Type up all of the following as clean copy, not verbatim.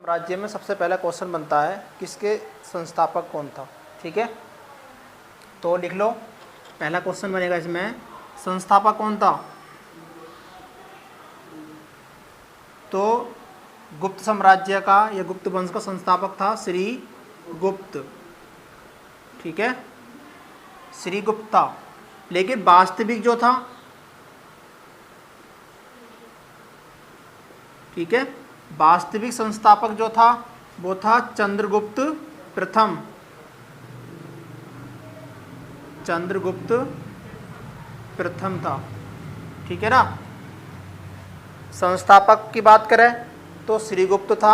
राज्य में सबसे पहला क्वेश्चन बनता है किसके संस्थापक कौन था। ठीक है, तो लिख लो, पहला क्वेश्चन बनेगा इसमें संस्थापक कौन था। तो गुप्त साम्राज्य का या गुप्त वंश का संस्थापक था श्री गुप्त। ठीक है, श्री गुप्त था, लेकिन वास्तविक जो था, ठीक है, वास्तविक संस्थापक जो था वो था चंद्रगुप्त प्रथम। चंद्रगुप्त प्रथम था। ठीक है ना। संस्थापक की बात करें तो श्रीगुप्त था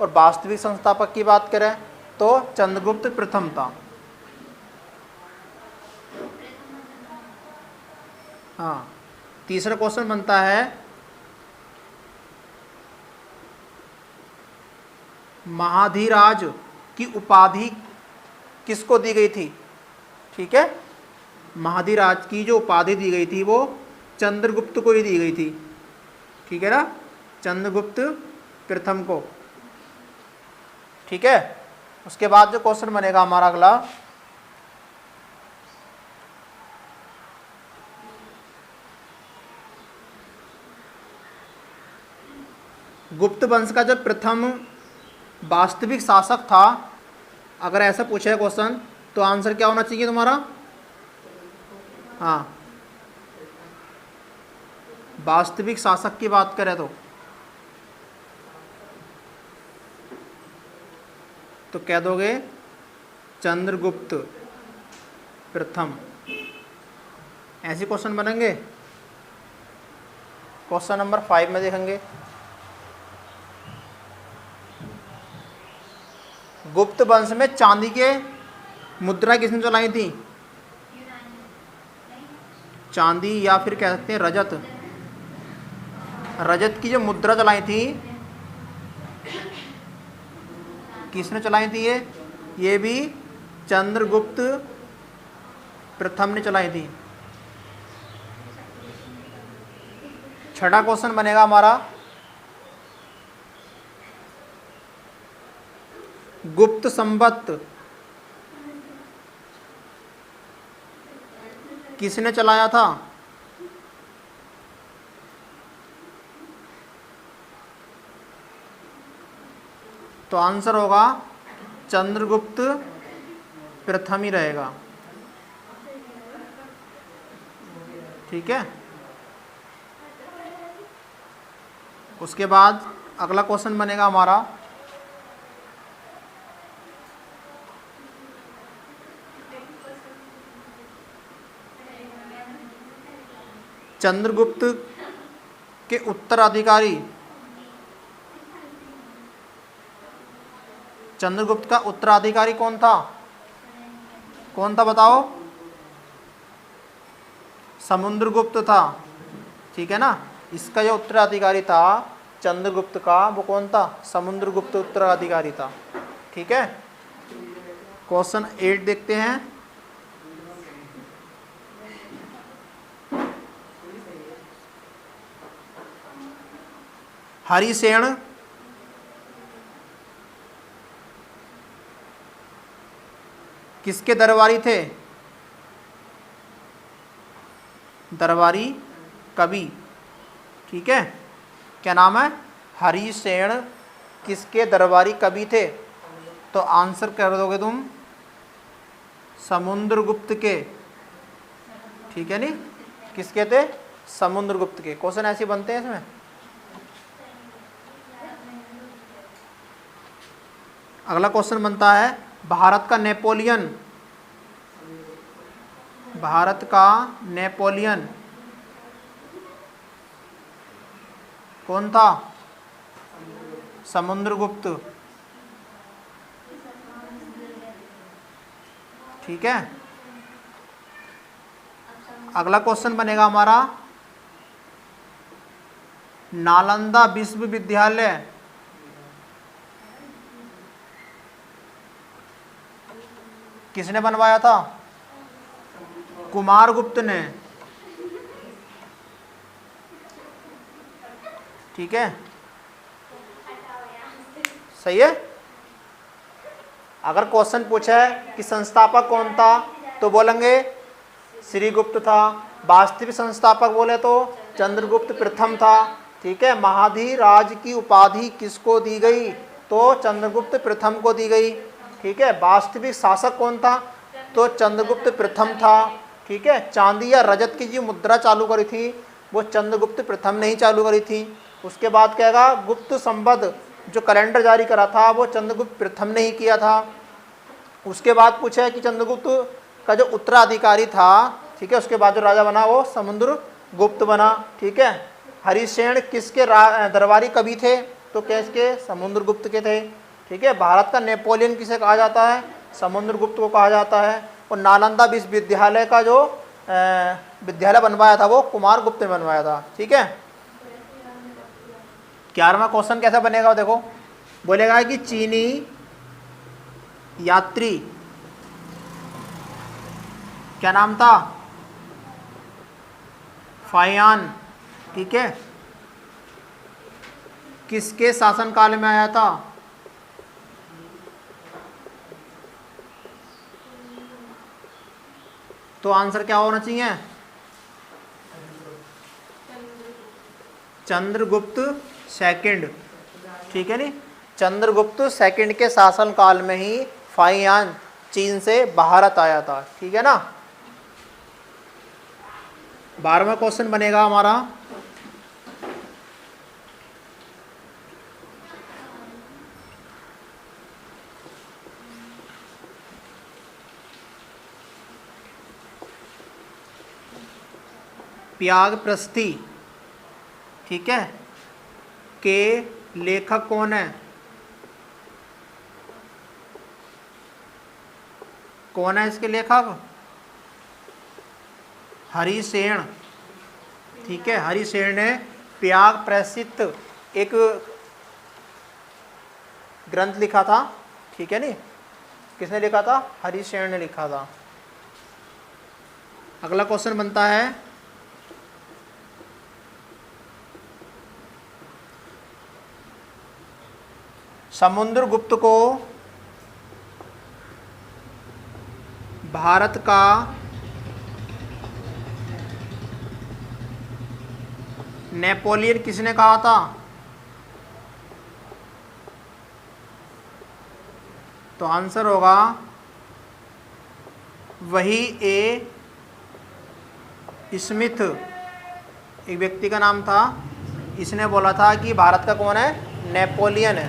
और वास्तविक संस्थापक की बात करें तो चंद्रगुप्त प्रथम था। हाँ, तीसरा क्वेश्चन बनता है महाधीराज की उपाधि किसको दी गई थी। ठीक है, महाधीराज की जो उपाधि दी गई थी वो चंद्रगुप्त को ही दी गई थी। ठीक है ना, चंद्रगुप्त प्रथम को। ठीक है, उसके बाद जो क्वेश्चन बनेगा हमारा अगला, गुप्त वंश का जो प्रथम वास्तविक शासक था, अगर ऐसा पूछा है क्वेश्चन तो आंसर क्या होना चाहिए तुम्हारा। हाँ, वास्तविक शासक की बात करें तो कह दोगे चंद्रगुप्त प्रथम। ऐसे क्वेश्चन बनेंगे। क्वेश्चन नंबर 5 में देखेंगे, गुप्त वंश में चांदी के मुद्रा किसने चलाई थी। चांदी या फिर कह सकते हैं रजत। रजत की जो मुद्रा चलाई थी किसने चलाई थी। ये भी चंद्रगुप्त प्रथम ने चलाई थी। छठा क्वेश्चन बनेगा हमारा, गुप्त संवत किसने चलाया था। तो आंसर होगा चंद्रगुप्त प्रथम ही रहेगा। ठीक है, उसके बाद अगला क्वेश्चन बनेगा हमारा, चंद्रगुप्त के उत्तराधिकारी, चंद्रगुप्त का उत्तराधिकारी कौन था। कौन था बताओ। समुद्रगुप्त था। ठीक है ना, इसका जो उत्तराधिकारी था चंद्रगुप्त का वो कौन था, समुद्रगुप्त उत्तराधिकारी था। ठीक है, क्वेश्चन 8 देखते हैं, हरिसेन किसके दरबारी थे। दरबारी कवि। ठीक है, क्या नाम है, हरिसेन किसके दरबारी कवि थे। तो आंसर कर दोगे तुम समुद्रगुप्त के। ठीक है नी, किसके थे, समुद्रगुप्त के। क्वेश्चन ऐसे बनते हैं इसमें। अगला क्वेश्चन बनता है, भारत का नेपोलियन, भारत का नेपोलियन कौन था। समुद्रगुप्त। ठीक है, अगला क्वेश्चन बनेगा हमारा, नालंदा विश्वविद्यालय किसने बनवाया था। कुमारगुप्त ने। ठीक है, सही है। अगर क्वेश्चन पूछा है कि संस्थापक कौन था तो बोलेंगे श्रीगुप्त था। वास्तविक संस्थापक बोले तो चंद्रगुप्त प्रथम था। ठीक है। महाधिराज की उपाधि किसको दी गई तो चंद्रगुप्त प्रथम को दी गई। ठीक है। वास्तविक शासक कौन था तो चंद्रगुप्त प्रथम था। ठीक है। चांदी या रजत की जो मुद्रा चालू करी थी वो चंद्रगुप्त प्रथम ने ही चालू करी थी। उसके बाद कहेगा गुप्त संवत जो कैलेंडर जारी करा था वो चंद्रगुप्त प्रथम ने ही किया था। उसके बाद पूछा है कि चंद्रगुप्त का जो उत्तराधिकारी था, ठीक है, उसके बाद जो राजा बना वो समुद्रगुप्त बना। ठीक है। हरिसेन किसके दरबारी कवि थे तो किसके समुद्रगुप्त के थे। ठीक है। भारत का नेपोलियन किसे कहा जाता है समुद्रगुप्त को कहा जाता है। और नालंदा विश्वविद्यालय का जो विद्यालय बनवाया था वो कुमारगुप्त ने बनवाया था। ठीक है। 11वां क्वेश्चन कैसा बनेगा देखो, बोलेगा कि चीनी यात्री क्या नाम था फायान। ठीक है। किसके शासनकाल में आया था तो आंसर क्या होना चाहिए चंद्रगुप्त सेकंड। ठीक है नी, चंद्रगुप्त सेकंड के शासनकाल में ही फाइयान चीन से भारत आया था। ठीक है ना। 12वां क्वेश्चन बनेगा हमारा त्यागप्रस्थि। ठीक है। के लेखक कौन है कौन है इसके लेखक हरिसेन। ठीक है। हरिसेन ने त्यागप्रस्थित एक ग्रंथ लिखा था। ठीक है नी, किसने लिखा था हरिसेन ने लिखा था। अगला क्वेश्चन बनता है समुद्रगुप्त को भारत का नेपोलियन किसने कहा था तो आंसर होगा वही ए स्मिथ, एक व्यक्ति का नाम था। इसने बोला था कि भारत का कौन है नेपोलियन है।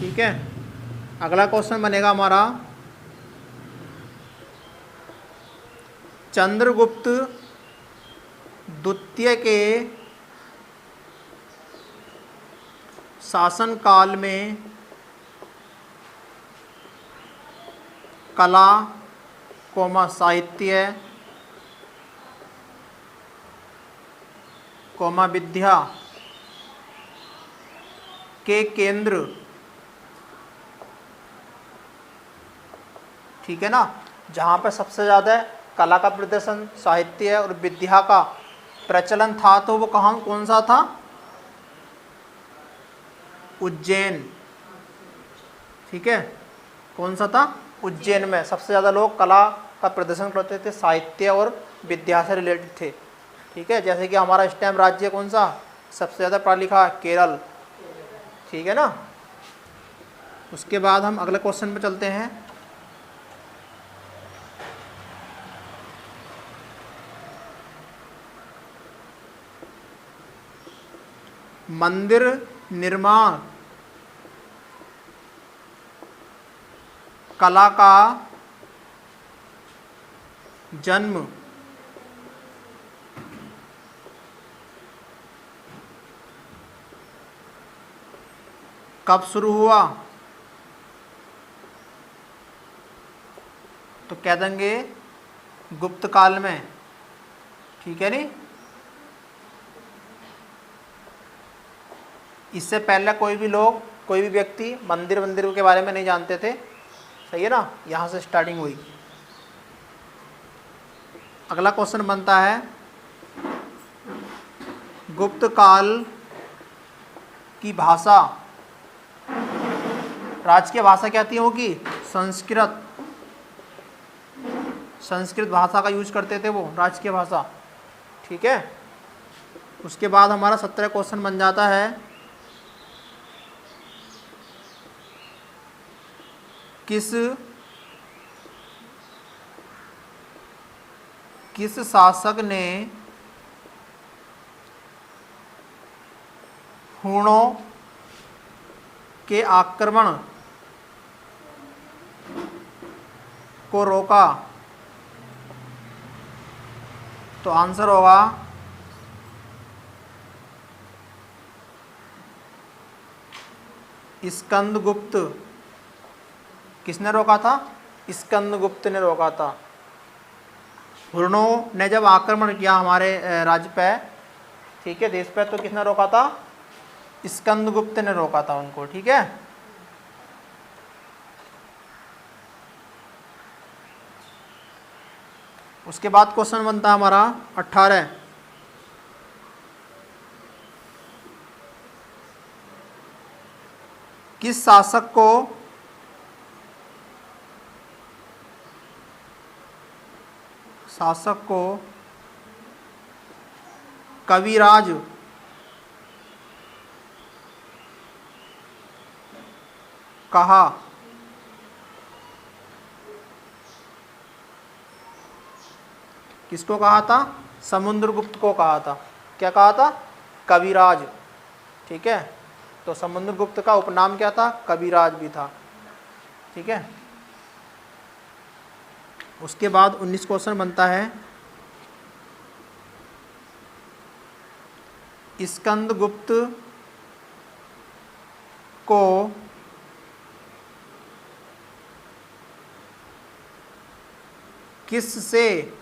ठीक है। अगला क्वेश्चन बनेगा हमारा चंद्रगुप्त द्वितीय के शासनकाल में कला कोमा साहित्य कोमा विद्या के केंद्र। ठीक है ना, जहाँ पर सबसे ज़्यादा कला का प्रदर्शन साहित्य और विद्या का प्रचलन था तो वो कहाँ कौन सा था उज्जैन। ठीक है। कौन सा था उज्जैन में सबसे ज़्यादा लोग कला का प्रदर्शन करते थे, साहित्य और विद्या से रिलेटेड थे। ठीक है। जैसे कि हमारा इस टाइम राज्य कौन सा सबसे ज़्यादा पढ़ा लिखा केरल। ठीक है ना। उसके बाद हम अगले क्वेश्चन पे चलते हैं। मंदिर निर्माण कला का जन्म कब शुरू हुआ तो कह देंगे गुप्त काल में। ठीक है नी। इससे पहले कोई भी लोग कोई भी व्यक्ति मंदिर के बारे में नहीं जानते थे। सही है ना, यहाँ से स्टार्टिंग हुई। अगला क्वेश्चन बनता है गुप्त काल की भाषा राजकीय भाषा क्या थी होगी? संस्कृत। संस्कृत भाषा का यूज करते थे वो, राजकीय भाषा। ठीक है, उसके बाद हमारा 17 क्वेश्चन बन जाता है किस शासक ने हूणों के आक्रमण को रोका? तो आंसर होगा स्कंदगुप्त। किसने रोका था? स्कंदगुप्त ने रोका था। हुरणों ने जब आक्रमण किया हमारे राज्य पे, ठीक है, देश पे, तो किसने रोका था? स्कंदगुप्त ने रोका था उनको। ठीक है, उसके बाद क्वेश्चन बनता है हमारा 18। किस शासक को कविराज कहा? किसको कहा था? समुद्रगुप्त को कहा था। क्या कहा था? कविराज। ठीक है, तो समुद्रगुप्त का उपनाम क्या था? कविराज भी था। ठीक है, उसके बाद 19 क्वेश्चन बनता है स्कंदगुप्त को किससे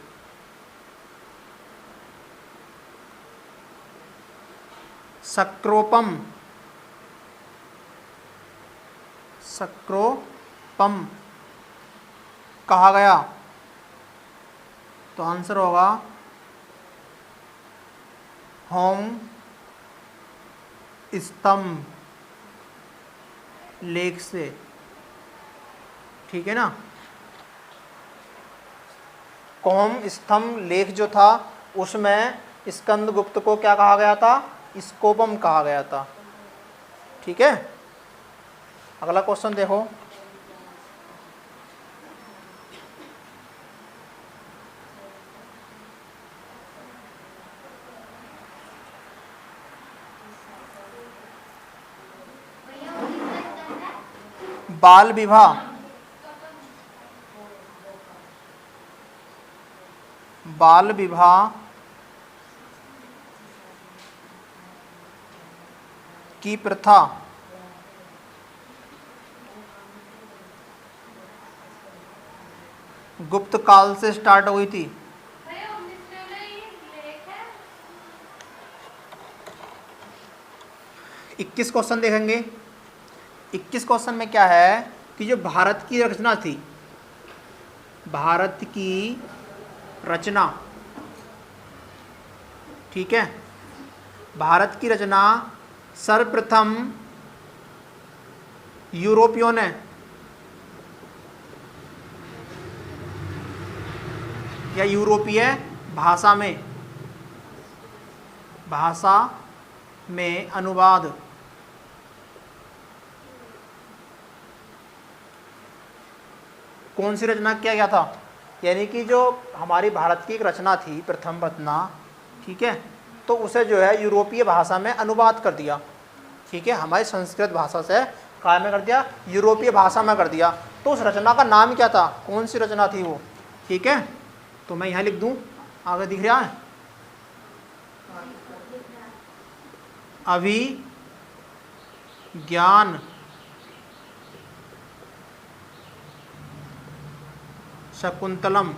सक्रोपम कहा गया? तो आंसर होगा होम स्तंभ लेख से। ठीक है ना, कौम स्तंभ लेख जो था उसमें स्कंदगुप्त को क्या कहा गया था? स्कोपम कहा गया था। ठीक है, अगला क्वेश्चन देखो। बाल विवाह की प्रथा गुप्त काल से स्टार्ट हुई थी। इक्कीस क्वेश्चन देखेंगे। 21 क्वेश्चन में क्या है कि जो भारत की रचना थी, भारत की रचना, ठीक है, भारत की रचना सर्वप्रथम यूरोपियों ने या यूरोपीय भाषा में अनुवाद कौन सी रचना किया गया था? यानी कि जो हमारी भारत की एक रचना थी, प्रथम रचना, ठीक है, तो उसे जो है यूरोपीय भाषा में अनुवाद कर दिया। ठीक है, हमारी संस्कृत भाषा से क्या में कर दिया? यूरोपीय भाषा में कर दिया। तो उस रचना का नाम क्या था? कौन सी रचना थी वो? ठीक है, तो मैं यहाँ लिख दूँ, आगे दिख रहा है, अभिज्ञान शकुंतलम,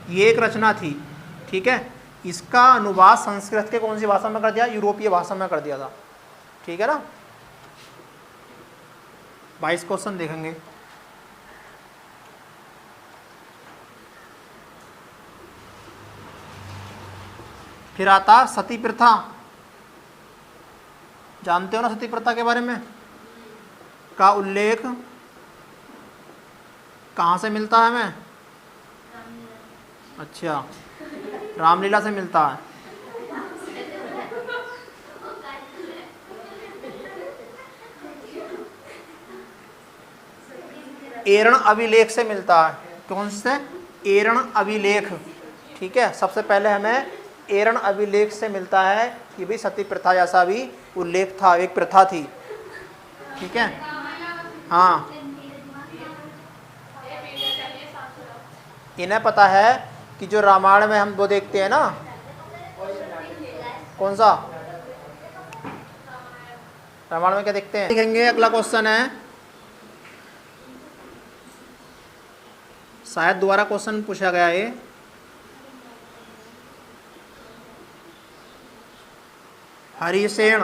ये एक रचना थी। ठीक है, इसका अनुवाद संस्कृत के कौन सी भाषा में कर दिया? यूरोपीय भाषा में कर दिया था। ठीक है ना, 22 क्वेश्चन देखेंगे। फिर आता सती प्रथा। जानते हो ना सती प्रथा के बारे में? का उल्लेख कहाँ से मिलता है हमें? अच्छा, रामलीला से मिलता है। एरण अभिलेख से मिलता है। कौन से? एरण अभिलेख। ठीक है, सबसे पहले हमें एरण अभिलेख से मिलता है कि भाई सती प्रथा जैसा भी उल्लेख था, एक प्रथा थी। ठीक है, हाँ, इन्हें पता है कि जो रामायण में हम वो देखते हैं ना, कौन सा रामायण में क्या देखते हैं, देखेंगे। अगला क्वेश्चन है, शायद दोबारा क्वेश्चन पूछा गया है। हरिसेन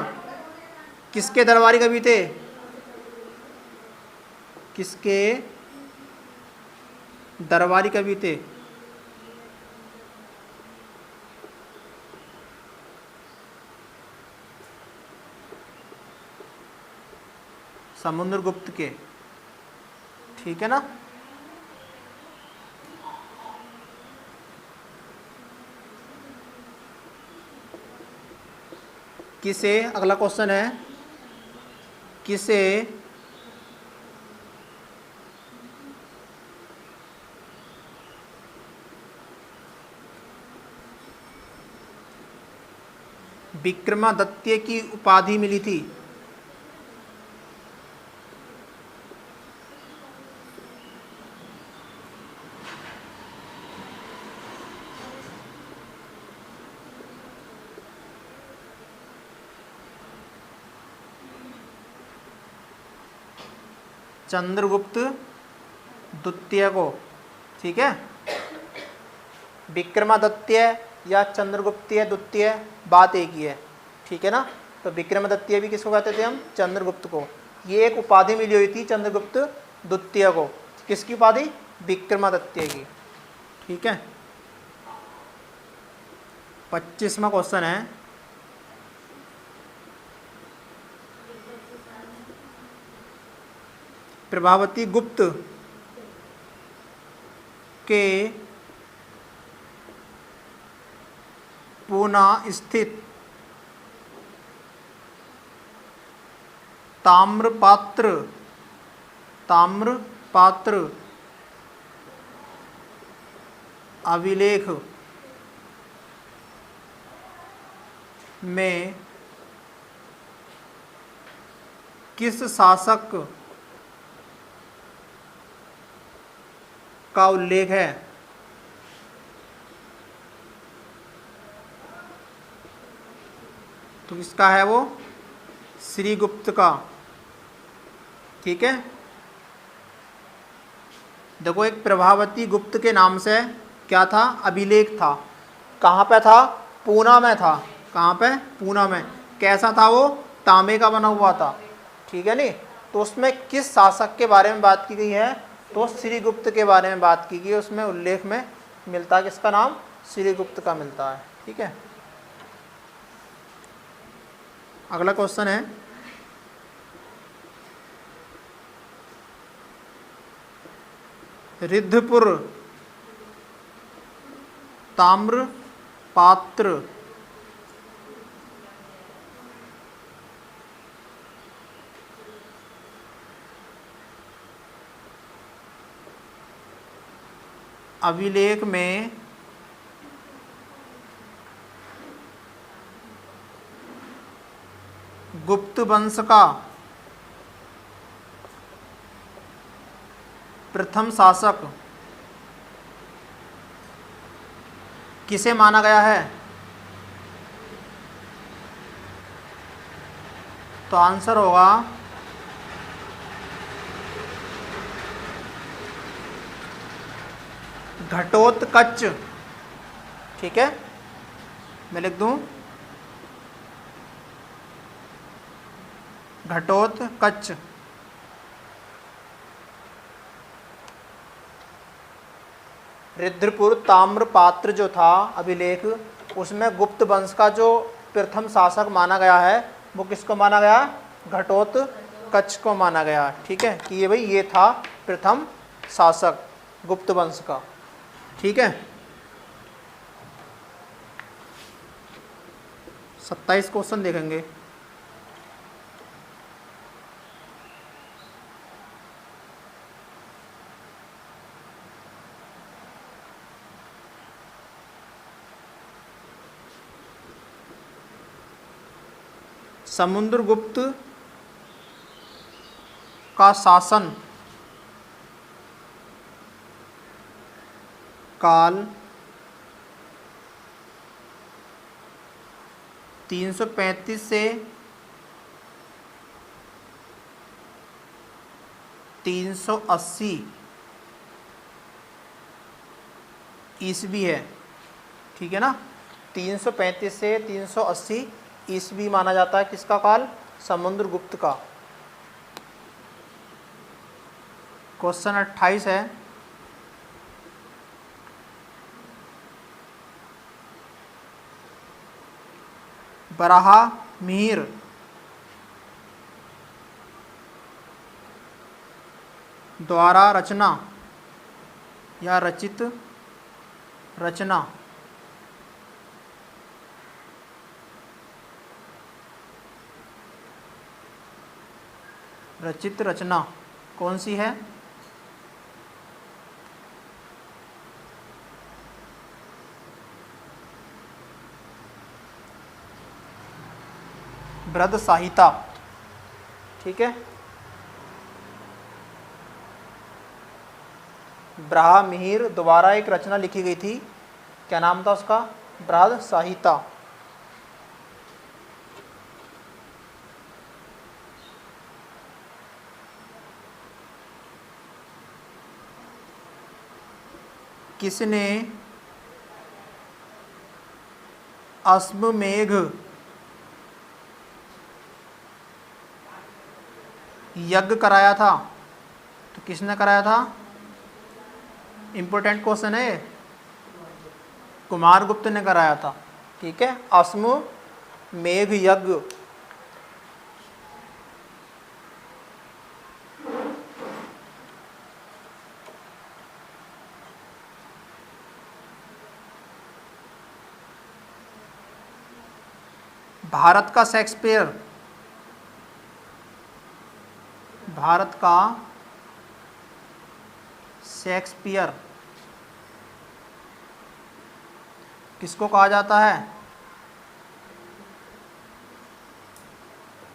किसके दरबारी कवि थे? किसके दरबारी कवि थे? समुद्रगुप्त के। ठीक है ना। किसे, अगला क्वेश्चन है, किसे विक्रमादित्य की उपाधि मिली थी? चंद्रगुप्त द्वितीय को। ठीक है, विक्रमादित्य या चंद्रगुप्तीय द्वितीय बात एक ही है। ठीक है ना। तो विक्रमादित्य भी किसको कहते थे हम? चंद्रगुप्त को। ये एक उपाधि मिली हुई थी चंद्रगुप्त द्वितीय को। किसकी उपाधि? विक्रमादित्य की। ठीक है। 25वां क्वेश्चन है, प्रभावती गुप्त के पूना स्थित ताम्रपात्र अभिलेख में किस शासक का उल्लेख है? तो किसका है वो? श्रीगुप्त का। ठीक है। देखो, एक प्रभावती गुप्त के नाम से क्या था? अभिलेख था। कहाँ पे था? पूना में था। कहाँ पे? पूना में। कैसा था वो? तांबे का बना हुआ था। ठीक है। नहीं तो उसमें किस शासक के बारे में बात की गई है? तो श्रीगुप्त के बारे में बात की गई है। उसमें उल्लेख में मिलता है किसका नाम? श्रीगुप्त का मिलता है। ठीक है। अगला क्वेश्चन है, रिद्धपुर ताम्रपात्र अभिलेख में गुप्त वंश का प्रथम शासक किसे माना गया है? तो आंसर होगा घटोत्कच। ठीक है, मैं लिख दूं घटोत्कच। रिद्धपुर ताम्रपात्र जो था अभिलेख, उसमें गुप्त वंश का जो प्रथम शासक माना गया है वो किसको माना गया? घटोत्कच कच्छ को माना गया, ठीक है, कि ये भाई ये था प्रथम शासक गुप्त वंश का, ठीक है। 27 क्वेश्चन देखेंगे। समुद्रगुप्त का शासन काल 335 से 380 ईस्वी है, ठीक है ना। 335 से 380 ईस्वी माना जाता है किसका काल? समुद्रगुप्त का। क्वेश्चन 28 है, बराहमिहिर द्वारा रचना या रचित रचना रचित रचना कौन सी है? बृहद संहिता, ठीक है। बराहमिहिर द्वारा एक रचना लिखी गई थी, क्या नाम था उसका? बृहद संहिता। किसने अश्वमेध यज्ञ कराया था? तो किसने कराया था? इंपॉर्टेंट क्वेश्चन है, कुमारगुप्त ने कराया था, ठीक है। अश्वमेध यज्ञ। भारत का शेक्सपियर, भारत का शेक्सपियर किसको कहा जाता है?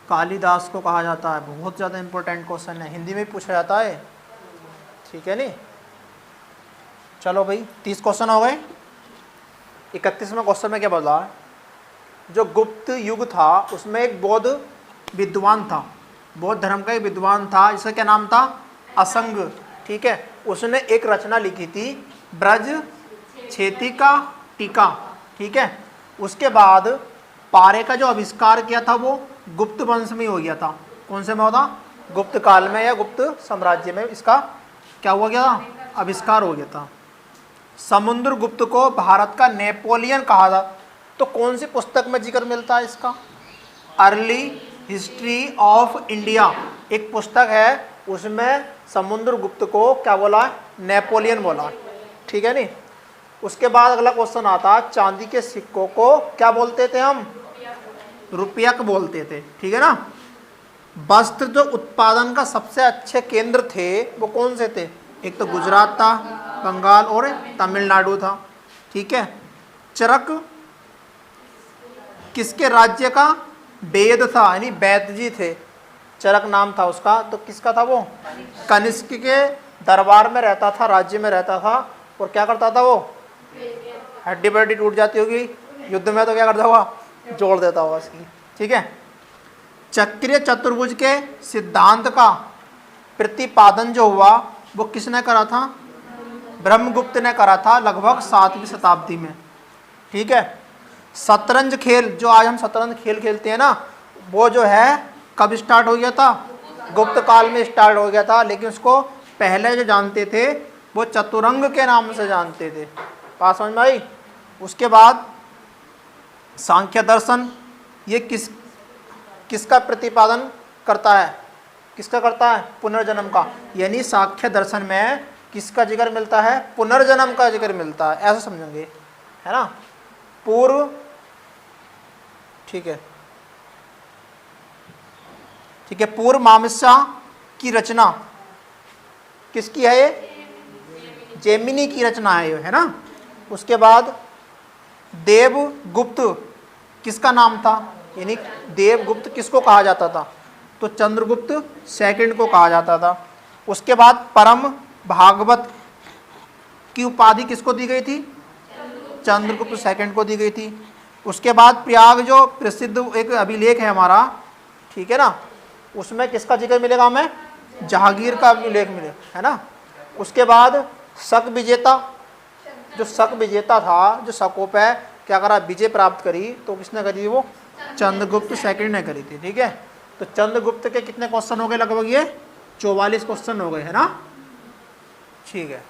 कालिदास को कहा जाता है। बहुत ज़्यादा इंपॉर्टेंट क्वेश्चन है, हिंदी में पूछा जाता है, ठीक है नहीं। चलो भाई 30 क्वेश्चन हो गए। 31वें क्वेश्चन में क्या बोला? जो गुप्त युग था उसमें एक बौद्ध विद्वान था, बौद्ध धर्म का एक विद्वान था, जिसका क्या नाम था? असंग, ठीक है। उसने एक रचना लिखी थी, ब्रज क्षेतिका टीका, ठीक है। उसके बाद पारे का जो आविष्कार किया था वो गुप्त वंश में हो गया था। कौन से में होता? गुप्त काल में या गुप्त साम्राज्य में इसका क्या हुआ गया था? आविष्कार हो गया था। समुद्रगुप्त को भारत का नेपोलियन कहा था। तो कौन सी पुस्तक में जिक्र मिलता है इसका? अर्ली हिस्ट्री ऑफ इंडिया एक पुस्तक है, उसमें समुद्रगुप्त को क्या बोला? नेपोलियन बोला, ठीक है नहीं। उसके बाद अगला क्वेश्चन आता, चांदी के सिक्कों को क्या बोलते थे हम? रुपयक बोलते थे, ठीक है ना। वस्त्र जो उत्पादन का सबसे अच्छे केंद्र थे वो कौन से थे? एक तो गुजरात था, बंगाल और तमिलनाडु था, ठीक है। चरक किसके राज्य का वेद था? यानी वैद्य जी थे, चरक नाम था उसका। तो किसका था वो? कनिष्क के दरबार में रहता था, राज्य में रहता था। और क्या करता था वो? हड्डी बड्डी टूट जाती होगी युद्ध में तो क्या करता हुआ? जोड़ देता होगा इसकी, ठीक है। चक्रीय चतुर्भुज के सिद्धांत का प्रतिपादन जो हुआ वो किसने करा था? ब्रह्मगुप्त ने करा था, लगभग 7वीं शताब्दी में, ठीक है। शतरंज खेल, जो आज हम शतरंज खेल खेलते हैं ना, वो जो है कब स्टार्ट हो गया था? गुप्त काल में स्टार्ट हो गया था। लेकिन उसको पहले जो जानते थे वो चतुरंग के नाम से जानते थे। बात समझ में आई? उसके बाद सांख्य दर्शन, ये किसका प्रतिपादन करता है? किसका करता है? पुनर्जन्म का। यानी साख्य दर्शन में किसका जिक्र मिलता है? पुनर्जन्म का जिक्र मिलता है, ऐसा समझेंगे, है ना। पूर्व, ठीक है, ठीक है, पूर्व मीमांसा की रचना किसकी है? ये जैमिनी की रचना है, ये है ना। उसके बाद देवगुप्त किसका नाम था? यानी देवगुप्त किसको कहा जाता था? तो चंद्रगुप्त सेकंड को कहा जाता था। उसके बाद परम भागवत की उपाधि किसको दी गई थी? चंद्रगुप्त सेकंड को दी गई थी। उसके बाद प्रयाग जो प्रसिद्ध एक अभिलेख है हमारा, ठीक है ना, उसमें किसका जिक्र मिलेगा हमें? जहांगीर का अभिलेख मिले, है ना। उसके बाद शक विजेता, जो शक विजेता था, जो शकों पे क्या करा? विजय प्राप्त करी, तो किसने करी? वो चंद्रगुप्त सेकंड ने करी थी, ठीक है। तो चंद्रगुप्त के कितने क्वेश्चन हो गए? लगभग ये 44 क्वेश्चन हो गए, है ना। ठीक है।